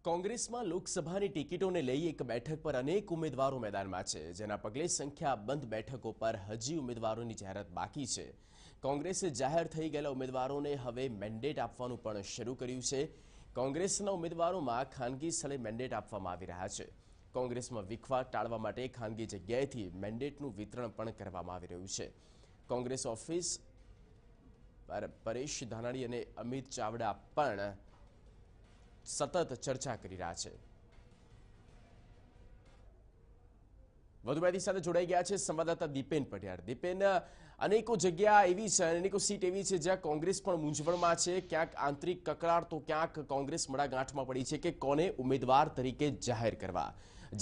કોંગ્રેસમાં લોકસભાની ટિકિટોને લઈ એક બેઠક પર અનેક ઉમેદવારો મેદાનમાં છે, જેના પગલે સંખ્યાબંધ બેઠકો પર હજી ઉમેદવારોની જાહેરાત બાકી છે। કોંગ્રેસે જાહેર થઈ ગયેલા ઉમેદવારોને હવે મેન્ડેટ આપવાનું પણ શરૂ કર્યું છે। કોંગ્રેસના ઉમેદવારોમાં ખાનગી સ્થળે મેન્ડેટ આપવામાં આવી રહ્યા છે। કોંગ્રેસમાં વિખવાદ ટાળવા માટે ખાનગી જગ્યાએથી મેન્ડેટનું વિતરણ પણ કરવામાં આવી રહ્યું છે। કોંગ્રેસ ઓફિસ પરેશ ધાનાણી અને અમિત ચાવડા પણ સતત ચર્ચા કરી રહ્યા છે। વધુ માહિતી સાથે જોડાઈ ગયા છે સંવાદદાતા દીપેન પટિયાર। દીપેન, અનેકો જગ્યા એવી છે, અનેકો સીટ એવી છે જ્યાં કોંગ્રેસ પણ મૂંઝવણમાં છે। ક્યાંક આંતરિક કકળાટ તો ક્યાંક કોંગ્રેસ મડાગાંઠમાં પડી છે કે કોને ઉમેદવાર તરીકે જાહેર કરવા।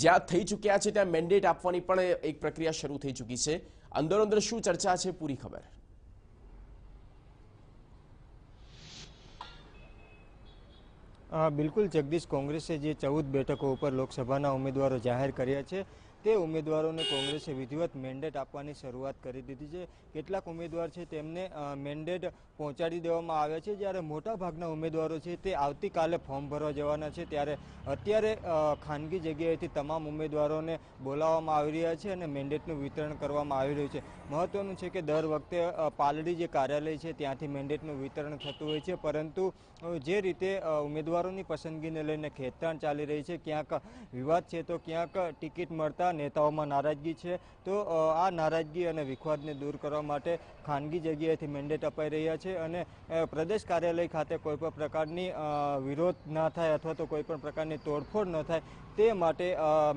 જ્યાં થઈ ચૂક્યા છે ત્યાં મેન્ડેટ આપવાની પણ એક પ્રક્રિયા શરૂ થઈ ચૂકી છે। અંદરો-અંદર શું ચર્ચા છે, પૂરી ખબર? બિલકુલ જગદીશ, કોંગ્રેસે જે 14 બેઠકો ઉપર લોકસભાના ઉમેદવારો જાહેર કર્યા છે તે ઉમેદવારોને કોંગ્રેસે વિધિવત મેન્ડેટ આપવાની શરૂઆત કરી દીધી છે। કેટલાક ઉમેદવાર છે તેમને મેન્ડેટ પહોંચાડી દેવામાં આવ્યા છે, જ્યારે મોટાભાગના ઉમેદવારો છે તે આવતીકાલે ફોર્મ ભરવા જવાના છે। ત્યારે અત્યારે ખાનગી જગ્યાએથી તમામ ઉમેદવારોને બોલાવવામાં આવી રહ્યા છે અને મેન્ડેટનું વિતરણ કરવામાં આવી રહ્યું છે। મહત્વનું છે કે દર વખતે પાલડી જે કાર્યાલય છે ત્યાંથી મેન્ડેટનું વિતરણ થતું હોય છે, પરંતુ જે રીતે ઉમેદવારોની પસંદગીને લઈને ખેંચતાણ ચાલી રહી છે, ક્યાંક વિવાદ છે તો ક્યાંક ટિકિટ મળતા નેતાઓમાં નારાજગી છે। તો આ નારાજગી અને વિખવાદને દૂર કરવા માટે ખાનગી જગ્યાએથી મેન્ડેટ અપાઈ રહ્યા છે અને પ્રદેશ કાર્યાલય ખાતે કોઈ પણ પ્રકારની વિરોધ ના થાય અથવા તો કોઈ પણ પ્રકારની તોડફોડ ન થાય તે માટે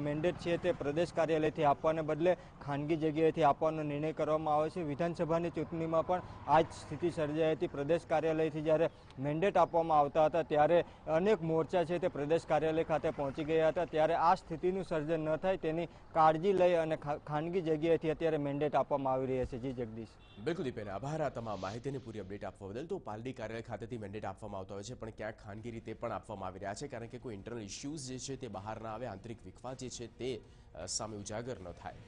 મેન્ડેટ છે તે પ્રદેશ કાર્યાલયથી આપવાને બદલે ખાનગી જગ્યાએથી આપવાનો નિર્ણય કરવામાં આવે છે। વિધાનસભાની ચૂંટણીમાં પણ આ જ સ્થિતિ સર્જાઈ હતી। પ્રદેશ કાર્યાલયથી જ્યારે મેન્ડેટ આપવામાં આવતા હતા ત્યારે અનેક મોરચા છે તે પ્રદેશ કાર્યાલય ખાતે પહોંચી ગયા હતા। ત્યારે આ સ્થિતિનું સર્જન ન થાય તેની કાળજી લઈ અને ખાનગી જગ્યાએથી અત્યારે મેન્ડેટ આપવામાં આવી રહ્યા છે। જી જગદીશ। બિલકુલ દીપેન, આભાર આ તમામ માહિતીની પૂરી અપડેટ આપવા બદલ। તો પાલડી કાર્યાલય ખાતેથી મેન્ડેટ આપવામાં આવતા હોય છે, પણ ક્યાંક ખાનગી રીતે પણ આપવામાં આવી રહ્યા છે, કારણ કે કોઈ ઇન્ટરનલ ઇશ્યુઝ જે છે તે બહાર ના આવે, આંતરિક વિખવાદ જે છે તે સામે ઉજાગર ન થાય।